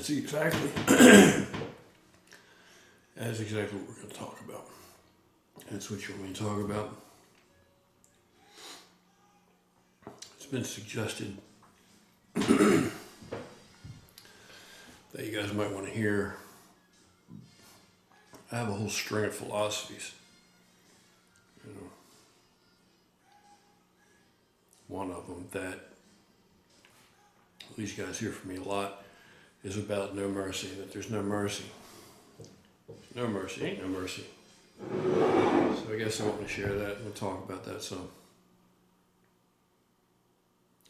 That's exactly that's exactly what we're going to talk about. That's what you want me to talk about. It's been suggested that you guys might want to hear. I have a whole string of philosophies. You know, one of them that these guys hear from me a lot is about no mercy, that there's no mercy. No mercy, ain't no mercy. So I guess I want to share that and we'll talk about that some.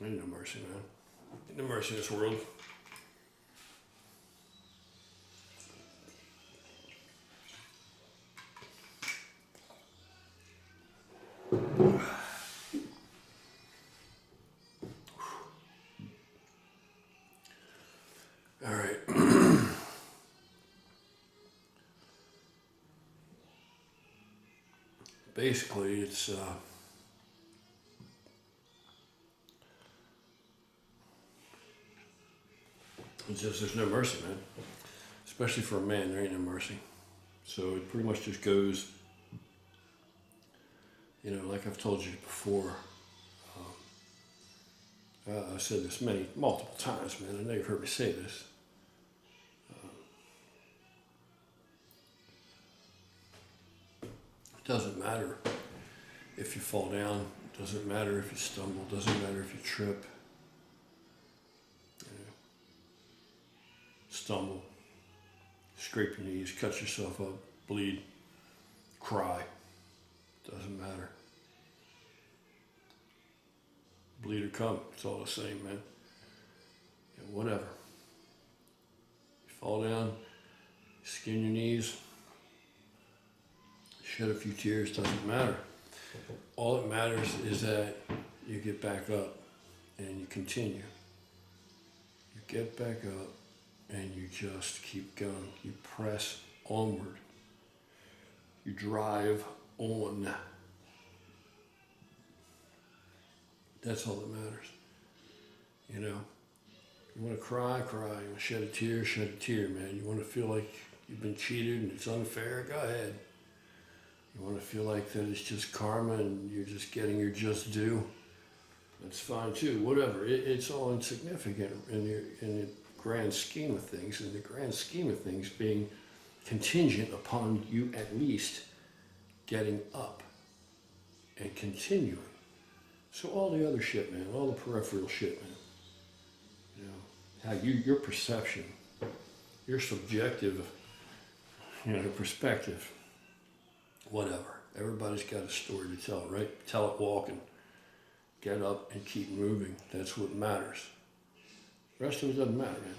Ain't no mercy, man. Ain't no mercy in this world. All right. Basically, it's just there's no mercy, man. Especially for a man, there ain't no mercy. So it pretty much just goes, you know, like I've told you before. I've said this multiple times, man. I know you've heard me say this. It doesn't matter if you fall down. It doesn't matter if you stumble. It doesn't matter if you trip. You know, stumble, scrape your knees, cut yourself up, bleed, cry. Doesn't matter. Bleed or come, it's all the same, man. Yeah, whatever. You fall down, skin your knees, shed a few tears, doesn't matter. All that matters is that you get back up and you continue. You get back up and you just keep going. You press onward. You drive on. That's all that matters. You know, you want to cry, cry. You want to shed a tear, man. You want to feel like you've been cheated and it's unfair, go ahead. You want to feel like that it's just karma and you're just getting your just due, that's fine too, whatever. It's all insignificant in the grand scheme of things, in the grand scheme of things being contingent upon you at least getting up and continuing. So all the other shit, man, all the peripheral shit, man, you know, how your perception, your subjective, you know, perspective, whatever. Everybody's got a story to tell, right? Tell it walking. Get up and keep moving. That's what matters. The rest of it doesn't matter, man.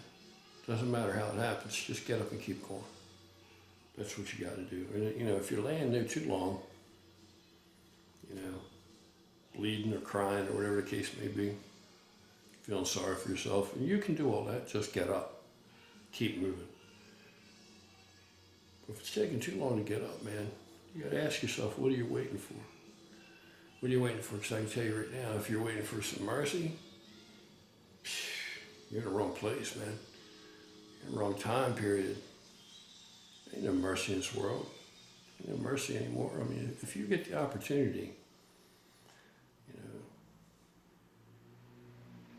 Doesn't matter how it happens. Just get up and keep going. That's what you got to do. And, you know, if you're laying there too long, you know, bleeding or crying or whatever the case may be, feeling sorry for yourself, and you can do all that. Just get up. Keep moving. If it's taking too long to get up, man, you got to ask yourself, what are you waiting for? What are you waiting for? Because I can tell you right now, if you're waiting for some mercy, you're in the wrong place, man. You're in the wrong time period. Ain't no mercy in this world. Ain't no mercy anymore. I mean, if you get the opportunity, you know,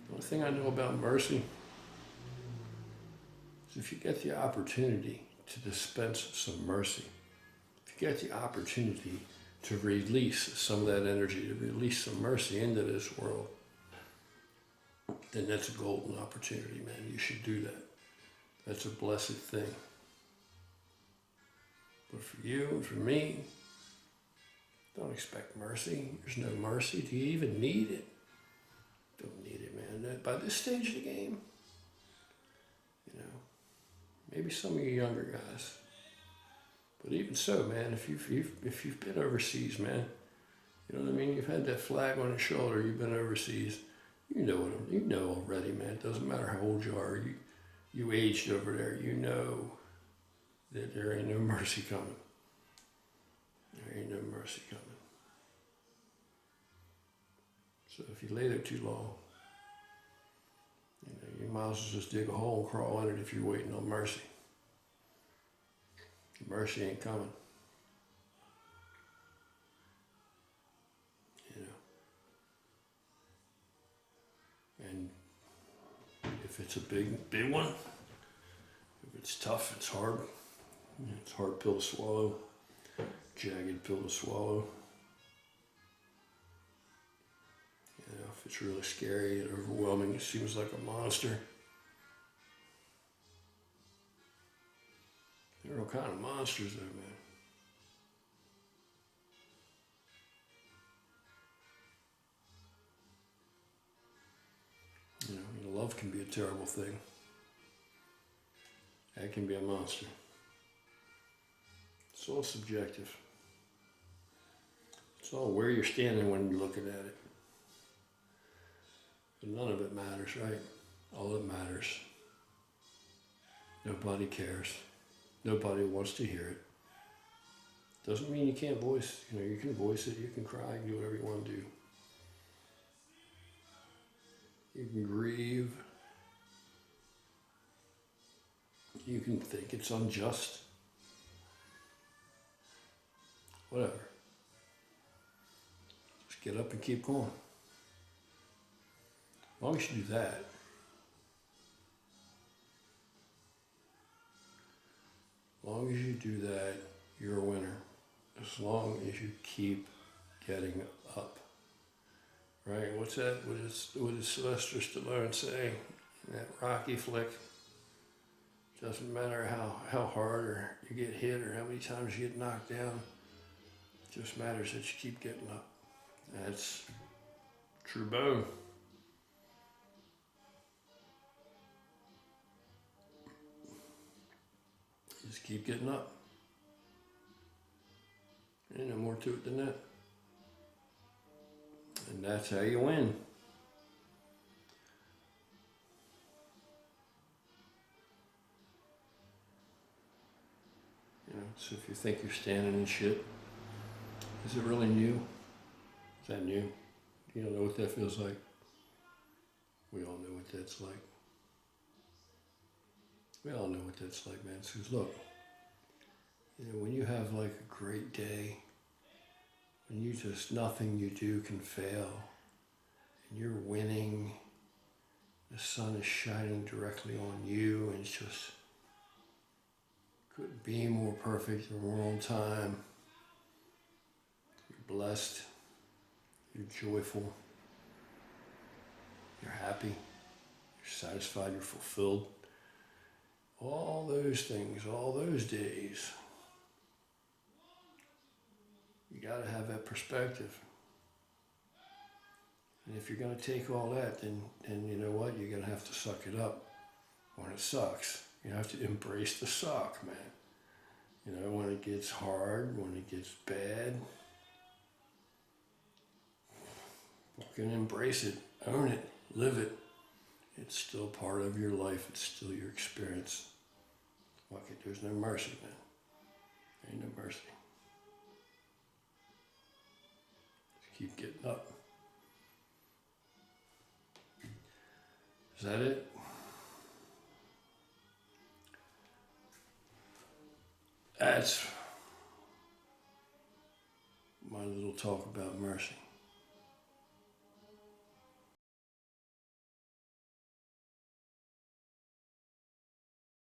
the only thing I know about mercy is if you get the opportunity to dispense some mercy, if you get the opportunity to release some of that energy, to release some mercy into this world, then that's a golden opportunity, man. You should do that. That's a blessed thing. But for you and for me, don't expect mercy. There's no mercy. Do you even need it? Don't need it, man. By this stage of the game, you know, maybe some of you younger guys, but even so, man, if you've been overseas, man, you know what I mean. You've had that flag on your shoulder. You've been overseas. You know already, man. It doesn't matter how old you are. You aged over there. You know that there ain't no mercy coming. There ain't no mercy coming. So if you lay there too long, you know, you might might as well just dig a hole and crawl in it if you're waiting on mercy. Mercy ain't coming. You know. And if it's a big one, if it's tough, it's hard. It's a hard pill to swallow. Jagged pill to swallow. You know, if it's really scary and overwhelming, it seems like a monster. There are all kind of monsters there, man. You know, love can be a terrible thing. That can be a monster. It's all subjective. It's all where you're standing when you're looking at it. But none of it matters, right? All that matters. Nobody cares. Nobody wants to hear it. Doesn't mean you can't voice. You know, you can voice it. You can cry. You can do whatever you want to do. You can grieve. You can think it's unjust. Whatever. Just get up and keep going. As long as you do that, you're a winner. As long as you keep getting up. Right? What's that? What does Sylvester Stallone say in that Rocky flick? Doesn't matter how hard or you get hit or how many times you get knocked down. It just matters that you keep getting up. That's true bone. Just keep getting up. Ain't no more to it than that. And that's how you win. You know, so if you think you're standing in shit, is it really new? Is that new? You don't know what that feels like? We all know what that's like. We all know what that's like, man. So look, you know, when you have like a great day, when you just, nothing you do can fail, and you're winning, the sun is shining directly on you, and it's just, couldn't be more perfect or more on time. You're blessed, you're joyful, you're happy, you're satisfied, you're fulfilled. All those things, all those days, you got to have that perspective. And if you're going to take all that, then you know what? You're going to have to suck it up when it sucks. You have to embrace the suck, man. You know, when it gets hard, when it gets bad, fucking embrace it, own it, live it. It's still part of your life. It's still your experience. Fuck it, there's no mercy, man. Ain't no mercy. Just keep getting up. Is that it? That's my little talk about mercy.